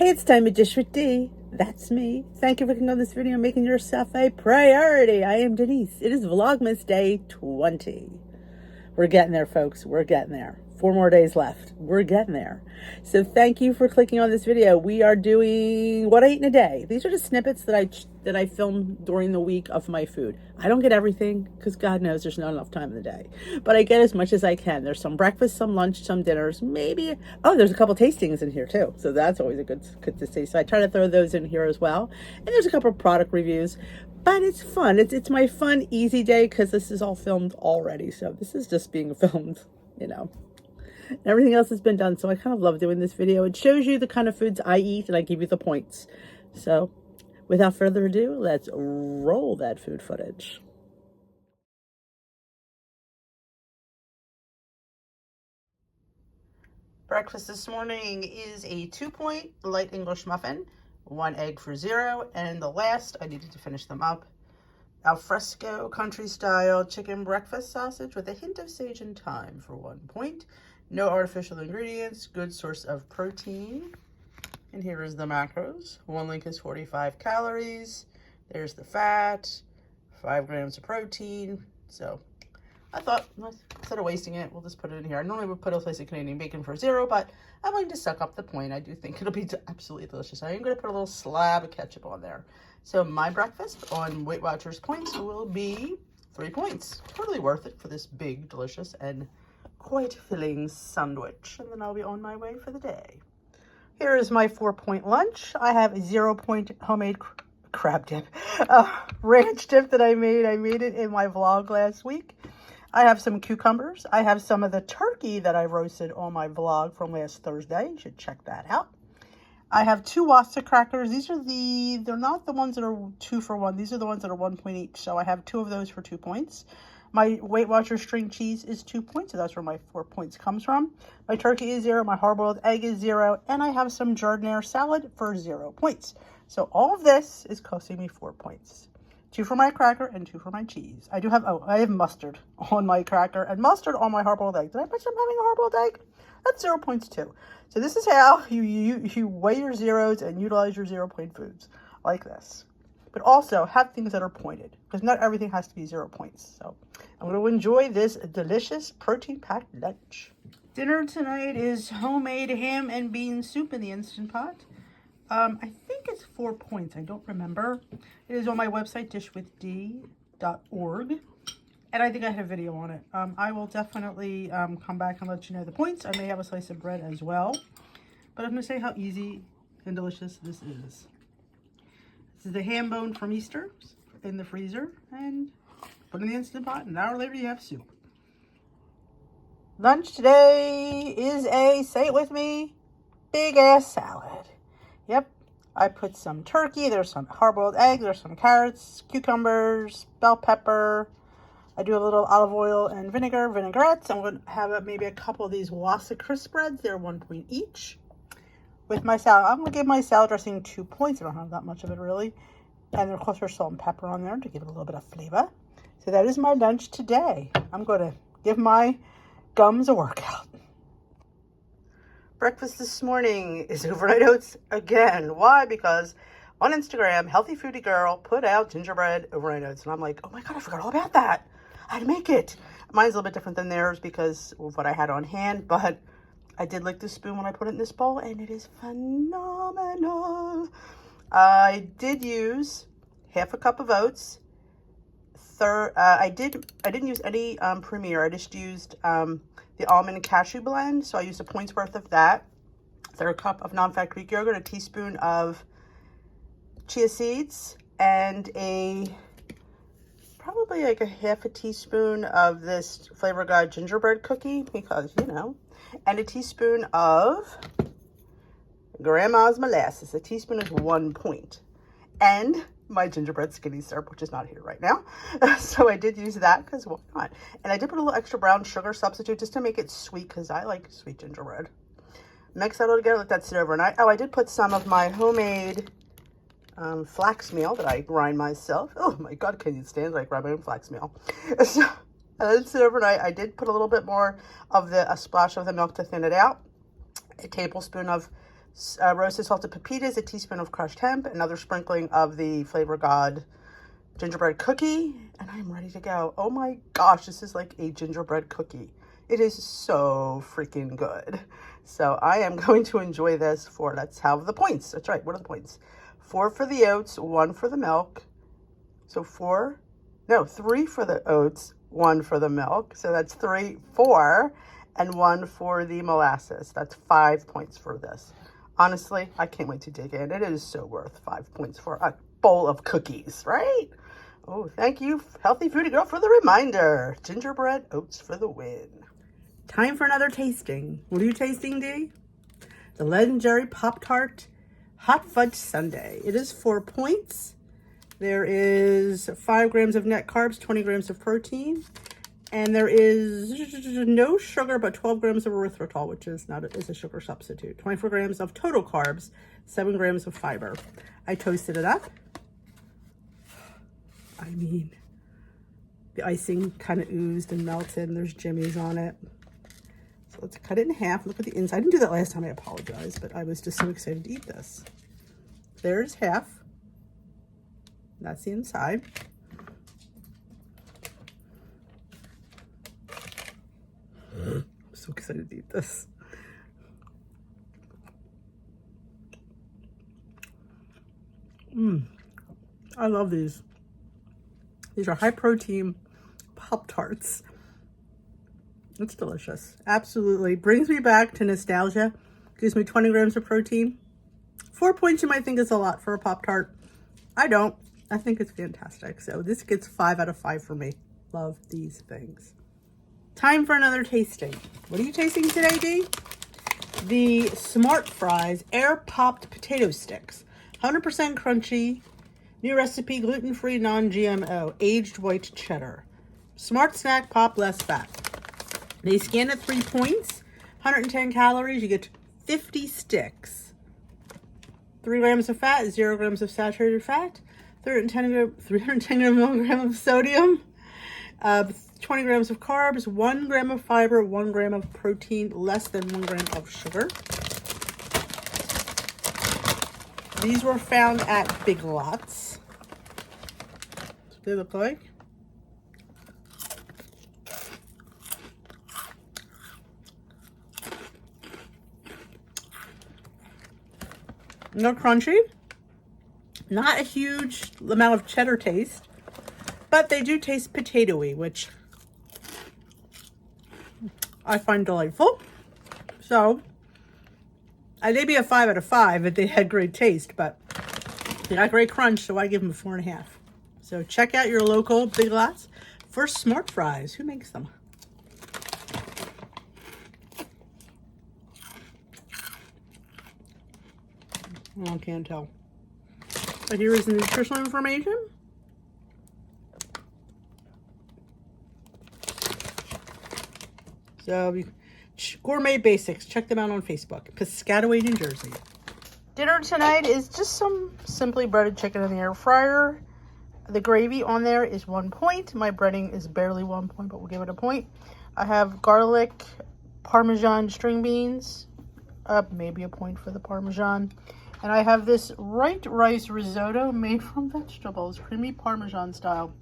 Hey, it's time to dish with D. That's me. Thank you for clicking on this video and making yourself a priority. I am Denise. It is Vlogmas Day 20. We're getting there, folks. We're getting there. 4 more days left. We're getting there. So thank you for clicking on this video. We are doing what I eat in a day. These are just snippets that I film during the week of my food. I don't get everything because God knows there's not enough time in the day. But I get as much as I can. There's some breakfast, some lunch, some dinners, maybe. Oh, there's a couple tastings in here too. So that's always a good to see. So I try to throw those in here as well. And there's a couple of product reviews. But it's fun. It's my fun, easy day because this is all filmed already. So this is just being filmed, you know. Everything else has been done. So I kind of love doing this video. It shows you the kind of foods I eat and I give you the points. So without further ado, let's roll that food footage. Breakfast this morning is a 2-point light English muffin, 1 egg for 0, and the last, I needed to finish them up, alfresco country style chicken breakfast sausage with a hint of sage and thyme for 1 point. No artificial ingredients, good source of protein. And here is the macros. One link is 45 calories. There's the fat, 5 grams of protein. So I thought, instead of wasting it, we'll just put it in here. I normally would put a slice of Canadian bacon for 0, but I'm going to suck up the point. I do think it'll be absolutely delicious. I am going to put a little slab of ketchup on there. So my breakfast on Weight Watchers points will be 3 points. Totally worth it for this big, delicious, and quite filling sandwich. And then I'll be on my way for the day. Here is my 4-point lunch. I have a 0-point homemade crab dip, ranch dip that I made. I made it in my vlog last week. I have some cucumbers. I have some of the turkey that I roasted on my vlog from last Thursday. You should check that out. I have 2 Wasta crackers. These are they're not the ones that are 2 for 1. These are the ones that are 1 point each. So I have 2 of those for 2 points. My Weight Watchers string cheese is 2 points, so that's where my 4 points comes from. My turkey is 0, my hard-boiled egg is 0, and I have some jardiniere salad for 0 points. So all of this is costing me 4 points. 2 for my cracker and 2 for my cheese. I have mustard on my cracker and mustard on my hard-boiled egg. Did I mention I'm having a hard-boiled egg? That's 0 points too. So this is how you weigh your zeros and utilize your 0-point foods like this. But also have things that are pointed because not everything has to be 0 points. So I'm going to enjoy this delicious protein-packed lunch. Dinner tonight is homemade ham and bean soup in the Instant Pot. I think it's 4 points. I don't remember. It is on my website, dishwithd.org. And I think I had a video on it. I will definitely come back and let you know the points. I may have a slice of bread as well. But I'm going to say how easy and delicious this is. This is the ham bone from Easter in the freezer. And put it in the Instant Pot. An hour later, you have soup. Lunch today is a, say it with me, big-ass salad. Yep, I put some turkey, there's some hard-boiled eggs, there's some carrots, cucumbers, bell pepper. I do a little olive oil and vinaigrettes. I'm going to have maybe a couple of these Wasta crisp spreads. They're 1 point each. With my salad, I'm going to give my salad dressing 2 points. I don't have that much of it really. And of course there's salt and pepper on there to give it a little bit of flavor. So that is my lunch today. I'm going to give my gums a workout. Breakfast this morning is overnight oats again. Why? Because on Instagram, Healthy Foodie Girl put out gingerbread overnight oats. And I'm like, oh my God, I forgot all about that. I had to make it. Mine's a little bit different than theirs because of what I had on hand. But I did lick the spoon when I put it in this bowl. And it is phenomenal. I did use half a cup of oats. I didn't use any Premier. I just used the almond and cashew blend. So I used a point's worth of that. 1/3 cup of non-fat Greek yogurt, a teaspoon of chia seeds, and probably like a half a teaspoon of this Flavor God gingerbread cookie because, you know, and a teaspoon of grandma's molasses. A teaspoon is 1 point. And my gingerbread skinny syrup, which is not here right now. So I did use that because why not? And I did put a little extra brown sugar substitute just to make it sweet because I like sweet gingerbread. Mix that all together, let that sit overnight. Oh, I did put some of my homemade flax meal that I grind myself. Oh my God, can you stand like grind my own flax meal? So I let it sit overnight. I did put a little bit more of a splash of the milk to thin it out. A tablespoon of roasted salted pepitas, a teaspoon of crushed hemp, another sprinkling of the Flavor God gingerbread cookie, and I'm ready to go. Oh my gosh, this is like a gingerbread cookie. It is so freaking good. So I am going to enjoy this for, let's have the points. That's right, what are the points? 4 for the oats, 1 for the milk. So 3 for the oats, 1 for the milk. So that's 3, 4, and 1 for the molasses. That's 5 points for this. Honestly, I can't wait to dig in. It is so worth 5 points for a bowl of cookies, right? Oh, thank you, Healthy Foodie Girl, for the reminder. Gingerbread oats for the win. Time for another tasting. What are you tasting, Dee? The legendary Pop-Tart Hot Fudge Sundae. It is 4 points. There is 5 grams of net carbs, 20 grams of protein, and there is no sugar, but 12 grams of erythritol, which is a sugar substitute. 24 grams of total carbs, 7 grams of fiber. I toasted it up. I mean, the icing kind of oozed and melted, and there's jimmies on it. So let's cut it in half. Look at the inside. I didn't do that last time, I apologize, but I was just so excited to eat this. There's half. That's the inside. I'm so excited to eat this. I love these. These are high protein Pop-Tarts. It's delicious. Absolutely. Brings me back to nostalgia. Gives me 20 grams of protein. 4 points you might think is a lot for a Pop-Tart. I don't. I think it's fantastic. So this gets 5 out of 5 for me. Love these things. Time for another tasting. What are you tasting today, Dee? The Smart Fries Air Popped Potato Sticks. 100% crunchy. New recipe, gluten-free, non-GMO, aged white cheddar. Smart snack, pop, less fat. They scan at 3 points, 110 calories. You get 50 sticks. 3 grams of fat, 0 grams of saturated fat, 310 milligrams of sodium, 20 grams of carbs, 1 gram of fiber, 1 gram of protein, less than 1 gram of sugar. These were found at Big Lots. That's what they look like. They're crunchy. Not a huge amount of cheddar taste, but they do taste potatoey, which I find delightful. So they'd be a 5 out of 5 if they had great taste, but they got great crunch, so I give them a 4.5. So check out your local Big Lots for Smart Fries. Who makes them? I can't tell. But here is the nutritional information. So, Gourmet Basics. Check them out on Facebook. Piscataway, New Jersey. Dinner tonight is just some simply breaded chicken in the air fryer. The gravy on there is 1 point. My breading is barely 1 point, but we'll give it a point. I have garlic, Parmesan string beans. Maybe a point for the Parmesan. And I have this white rice risotto made from vegetables, creamy Parmesan style.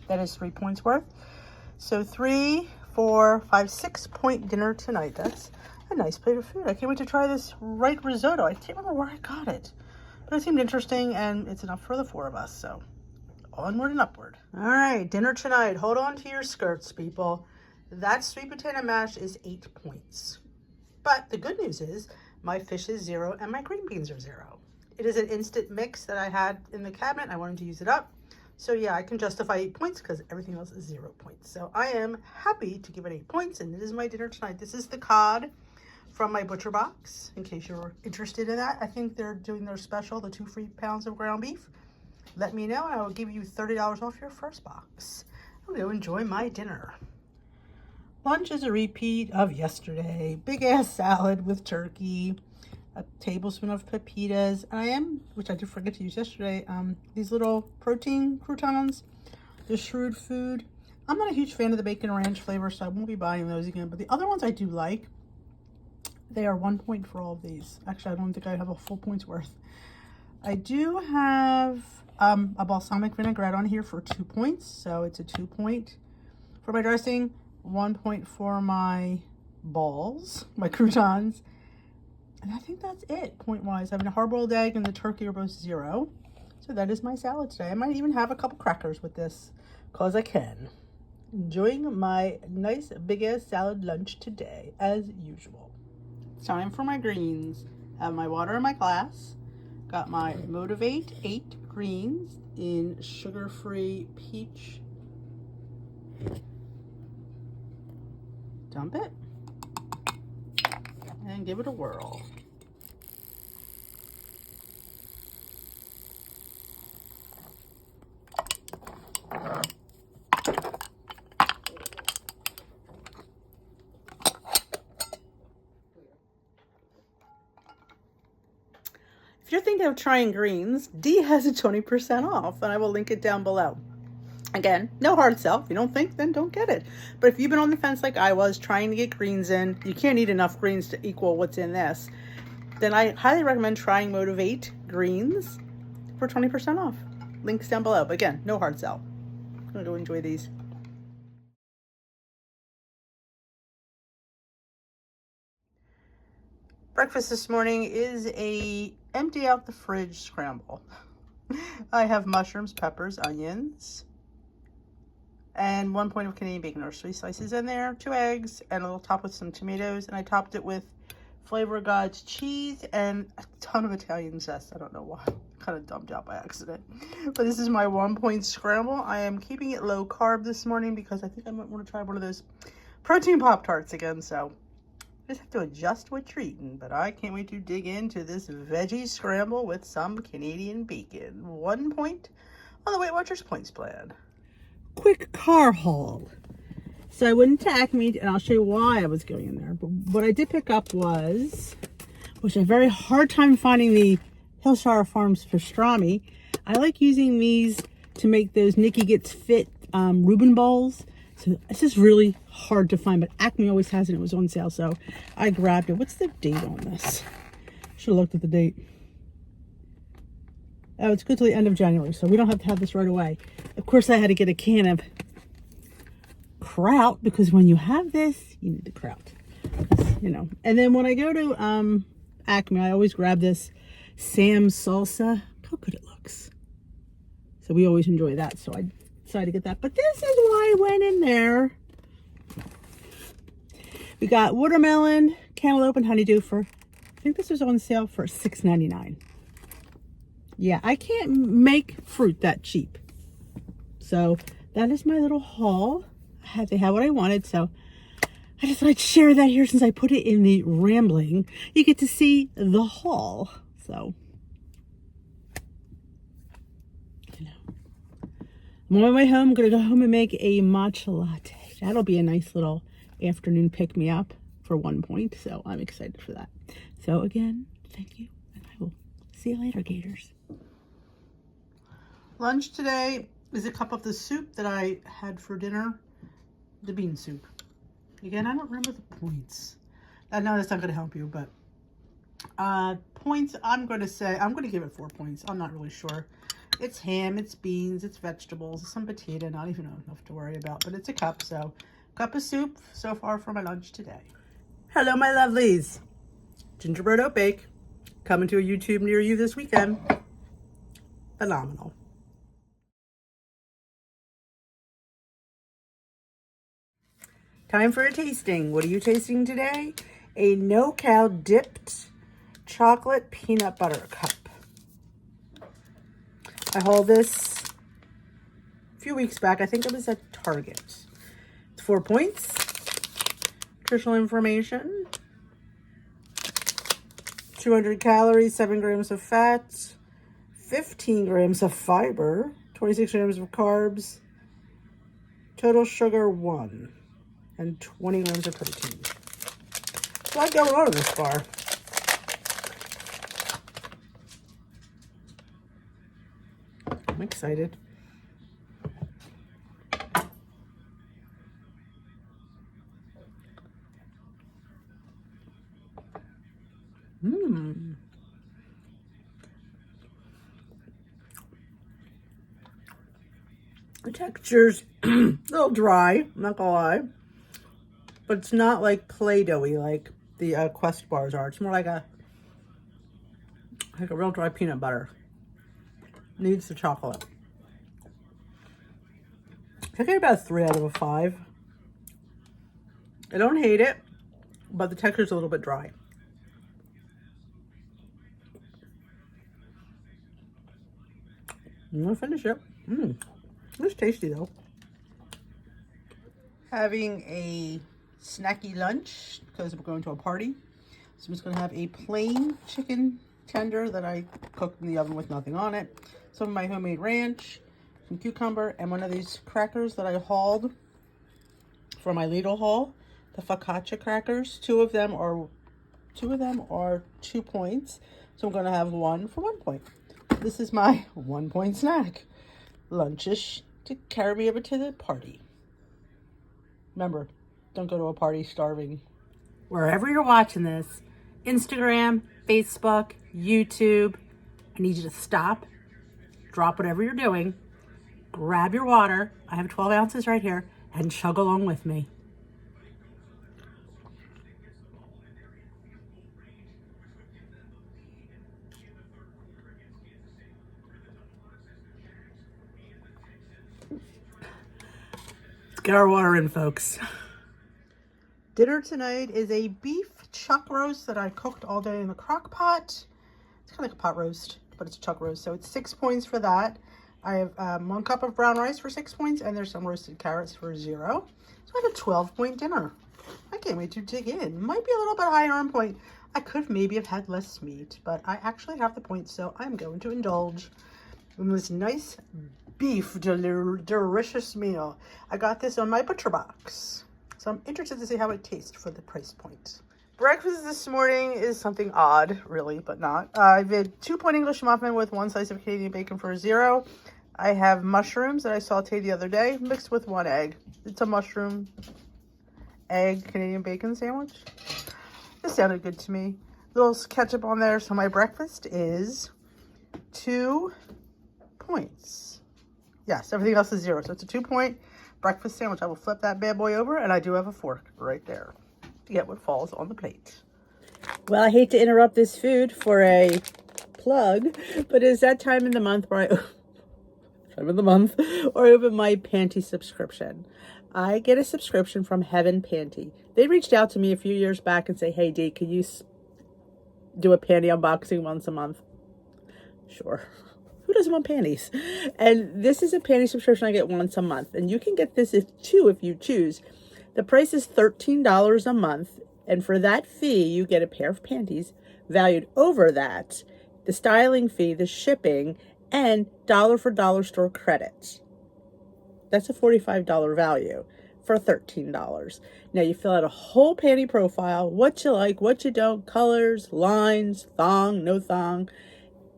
That is 3 points worth. So 3, 4, 5, 6 point dinner tonight. That's a nice plate of food. I can't wait to try this white risotto. I can't remember where I got it, but it seemed interesting, and it's enough for the 4 of us. So onward and upward. All right, dinner tonight. Hold on to your skirts, people. That sweet potato mash is 8 points. But the good news is my fish is 0 and my green beans are 0. It is an instant mix that I had in the cabinet. I wanted to use it up. So yeah, I can justify 8 points because everything else is 0 points. So I am happy to give it 8 points, and it is my dinner tonight. This is the cod from my butcher box, in case you're interested in that. I think they're doing their special, the 2 free pounds of ground beef. Let me know and I will give you $30 off your first box. I'm going to enjoy my dinner. Lunch is a repeat of yesterday. Big ass salad with turkey, a tablespoon of pepitas, and which I did forget to use yesterday, these little protein croutons, the Shrewd Food. I'm not a huge fan of the bacon ranch flavor, so I won't be buying those again, but the other ones I do like. They are 1 point for all of these. Actually, I don't think I have a full point's worth. I do have a balsamic vinaigrette on here for 2 points. So it's a 2 point for my dressing, 1 point for my balls, my croutons. And I think that's it, point-wise. I have a hard-boiled egg and the turkey are both 0. So that is my salad today. I might even have a couple crackers with this, because I can. Enjoying my nice big-ass salad lunch today, as usual. It's time for my greens. I have my water in my glass. Got my Motivate 8 greens in sugar-free peach. Dump it. And give it a whirl. If you're thinking of trying greens, D has a 20% off, and I will link it down below. Again, no hard sell. If you don't think, then don't get it. But if you've been on the fence like I was, trying to get greens in, you can't eat enough greens to equal what's in this, then I highly recommend trying Motivate greens for 20% off. Links down below. But again, no hard sell. I'm going to go enjoy these. Breakfast this morning is a empty out the fridge scramble. I have mushrooms, peppers, onions, and 1 point of Canadian bacon or 3 slices in there, 2 eggs, and a little top with some tomatoes. And I topped it with Flavor of God's cheese and a ton of Italian zest. I don't know why. Kind of dumped out by accident. But this is my 1 point scramble. I am keeping it low carb this morning because I think I might want to try one of those protein Pop-Tarts again. So I just have to adjust what you're eating. But I can't wait to dig into this veggie scramble with some Canadian bacon. 1 point on the Weight Watchers points plan. Quick car haul. So I went into Acme, and I'll show you why I was going in there. But what I did pick up was, which I had a very hard time finding the Hillshire Farms pastrami. I like using these to make those Nikki Gets Fit Reuben balls. So it's just really hard to find, but Acme always has it. It was on sale, so I grabbed it. What's the date on this? Should have looked at the date. Oh, it's good till the end of January, so we don't have to have this right away. Of course, I had to get a can of kraut, because when you have this, you need the kraut. You know. And then when I go to Acme, I always grab this Sam's salsa. Look how good it looks. So we always enjoy that, so I decided to get that. But this is why I went in there. We got watermelon, cantaloupe, and honeydew for, I think this was on sale for $6.99. Yeah, I can't make fruit that cheap. So that is my little haul. They had what I wanted, so I just thought I'd share that here since I put it in the rambling. You get to see the haul. So, you know, I'm on my way home. I'm going to go home and make a matcha latte. That'll be a nice little afternoon pick-me-up for 1 point, so I'm excited for that. So again, thank you, and I will see you later, Gators. Lunch today is a cup of the soup that I had for dinner, the bean soup. Again, I don't remember the points. I know that's not going to help you, but points, I'm going to give it 4 points. I'm not really sure. It's ham, it's beans, it's vegetables, some potato, not even enough to worry about, but it's a cup, so cup of soup so far for my lunch today. Hello, my lovelies. Gingerbread oat bake, coming to a YouTube near you this weekend. Phenomenal. Time for a tasting. What are you tasting today? A no-cal dipped chocolate peanut butter cup. I hauled this a few weeks back. I think it was at Target. It's 4 points. Nutritional information. 200 calories, 7 grams of fat, 15 grams of fiber, 26 grams of carbs, total sugar 1. And 20 grams of protein. A lot going on in this bar. I'm excited. The texture's a little dry, I'm not gonna lie. But it's not like Play-Doh-y like the Quest bars are. It's more like a real dry peanut butter. Needs the chocolate. I get about a 3 out of a 5. I don't hate it, but the texture's a little bit dry. I'm gonna finish it. It's tasty though. Having a snacky lunch because we're going to a party. So I'm just gonna have a plain chicken tender that I cooked in the oven with nothing on it. Some of my homemade ranch, some cucumber, and one of these crackers that I hauled for my Lidl haul, the focaccia crackers. Two of them are 2 points. So I'm gonna have one for 1 point. This is my 1 point snack. Lunchish to carry me over to the party. Remember, don't go to a party starving. Wherever you're watching this, Instagram, Facebook, YouTube, I need you to stop, drop whatever you're doing, grab your water, I have 12 ounces right here, and chug along with me. Get our water in, folks. Dinner tonight is a beef chuck roast that I cooked all day in the crock pot. It's kind of like a pot roast, but it's a chuck roast. So it's 6 points for that. I have 1 cup of brown rice for 6 points, and there's some roasted carrots for 0. So I have a 12-point dinner. I can't wait to dig in. Might be a little bit higher on point. I could maybe have had less meat, but I actually have the points, so I'm going to indulge in this nice beef delicious meal. I got this on my butcher box, so I'm interested to see how it tastes for the price point. Breakfast this morning is something odd, really, but not. I did 2-point English muffin with 1 slice of Canadian bacon for 0. I have mushrooms that I sauteed the other day mixed with 1 egg. It's a mushroom egg Canadian bacon sandwich. This sounded good to me. Little ketchup on there. So my breakfast is 2 points. Yes, everything else is 0. So it's a 2-point breakfast sandwich. I will flip that bad boy over, and I do have a fork right there to get what falls on the plate. Well, I hate to interrupt this food for a plug, but it's that time in the month where I open my Panty subscription. I get a subscription from Heaven Panty. They reached out to me a few years back and say, "Hey, Dee, can you do a panty unboxing once a month?" Sure. Who doesn't want panties? And this is a panty subscription I get once a month. And you can get this if you choose. The price is $13 a month. And for that fee, you get a pair of panties valued over that, the styling fee, the shipping, and dollar for dollar store credits. That's a $45 value for $13. Now you fill out a whole panty profile, what you like, what you don't, colors, lines, thong, no thong.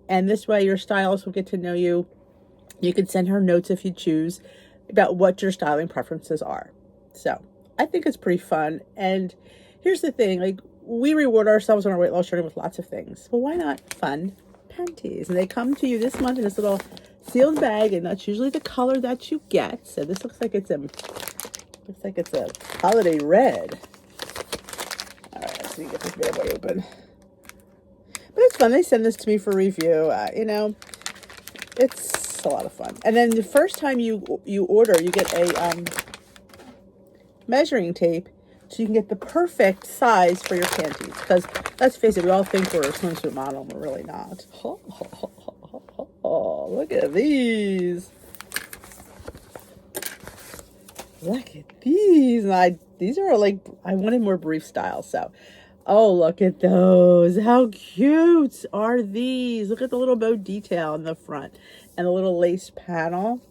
And this way your stylist will get to know you. You can send her notes if you choose about what your styling preferences are. So I think it's pretty fun. And here's the thing, like, we reward ourselves on our weight loss journey with lots of things. Well, why not fun panties? And they come to you this month in this little sealed bag, and that's usually the color that you get. So this looks like it's a holiday red. All right, let's see, get this bad boy open. But it's fun. They send this to me for review. You know, it's a lot of fun. And then the first time you order, you get a measuring tape so you can get the perfect size for your panties. Because let's face it, we all think we're a swimsuit model, and we're really not. Oh, look at these. Look at these. And these are like, I wanted more brief style, so. Oh, look at those. How cute are these? Look at the little bow detail in the front and the little lace panel.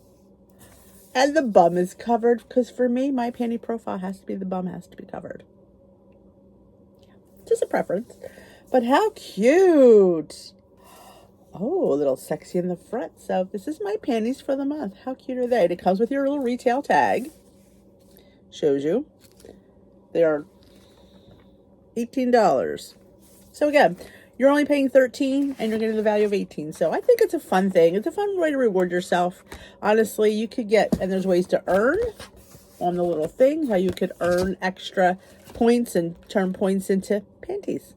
And the bum is covered because for me, my panty profile has to be, the bum has to be covered. Just a preference. But how cute. Oh, a little sexy in the front. So this is my panties for the month. How cute are they? It comes with your little retail tag. Shows you. They are $18. So again, you're only paying $13 and you're getting the value of $18. So I think it's a fun thing. It's a fun way to reward yourself. Honestly, you could get, and there's ways to earn on the little thing, how you could earn extra points and turn points into panties.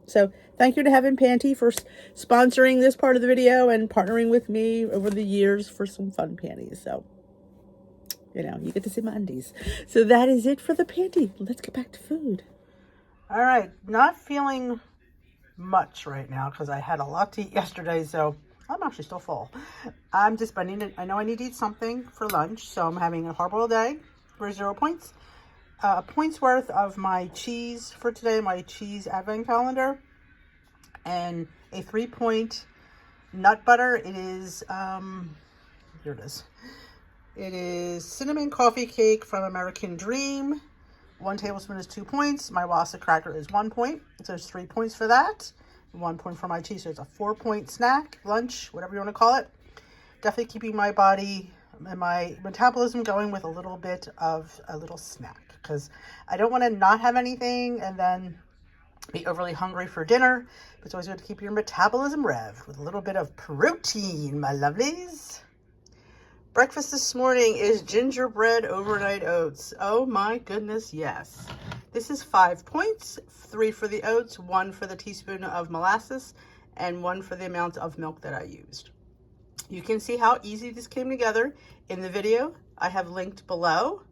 So thank you to Heaven Panty for sponsoring this part of the video and partnering with me over the years for some fun panties. So, you know, you get to see my undies. So that is it for the panty. Let's get back to food. All right, not feeling much right now because I had a lot to eat yesterday, so I'm actually still full. I'm just, I know I need to eat something for lunch, so I'm having a hard-boiled egg for 0 points. A point's worth of my cheese for today, my cheese advent calendar, and a 3-point nut butter. It is, here it is. It is cinnamon coffee cake from American Dream. 1 tablespoon is 2 points. My Wassa cracker is 1 point. So there's 3 points for that. 1 point for my cheese. So it's a 4-point snack, lunch, whatever you want to call it. Definitely keeping my body and my metabolism going with a little bit of a little snack, because I don't want to not have anything and then be overly hungry for dinner. It's always good to keep your metabolism revved with a little bit of protein, my lovelies. Breakfast this morning is gingerbread overnight oats. Oh my goodness, yes. This is 5 points, 3 for the oats, 1 for the teaspoon of molasses, and 1 for the amount of milk that I used. You can see how easy this came together in the video I have linked below.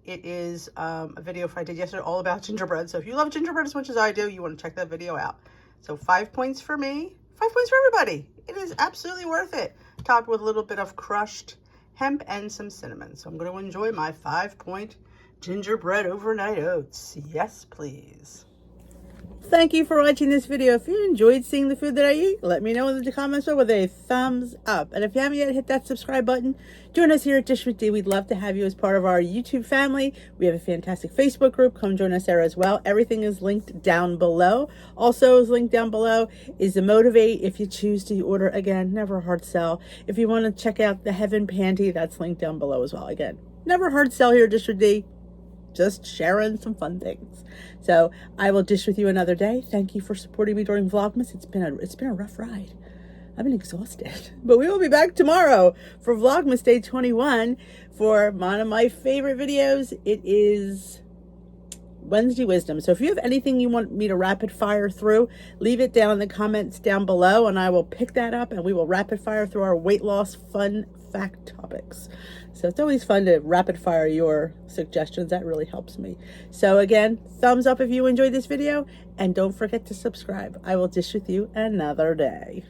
It is a video I did yesterday all about gingerbread. So if you love gingerbread as much as I do, you want to check that video out. So 5 points for me, 5 points for everybody. It is absolutely worth it. Topped with a little bit of crushed hemp and some cinnamon. So I'm going to enjoy my 5-point gingerbread overnight oats. Yes, please. Thank you for watching this video. If you enjoyed seeing the food that I eat, let me know in the comments below with a thumbs up. And if you haven't yet, hit that subscribe button. Join us here at Dish with D. We'd love to have you as part of our YouTube family. We have a fantastic Facebook group. Come join us there as well. Everything is linked down below. Also is linked down below is the Motivate if you choose to order. Again, never a hard sell. If you want to check out the Heaven Panty, that's linked down below as well. Again, never a hard sell here at Dish with D. Just sharing some fun things. So I will dish with you another day. Thank you for supporting me during Vlogmas. It's been a rough ride. I've been exhausted, but we will be back tomorrow for Vlogmas Day 21 for one of my favorite videos. It is Wednesday Wisdom. So if you have anything you want me to rapid fire through, leave it down in the comments down below and I will pick that up and we will rapid fire through our weight loss fun fact topics. So it's always fun to rapid fire your suggestions. That really helps me. So again, thumbs up if you enjoyed this video and don't forget to subscribe. I will dish with you another day.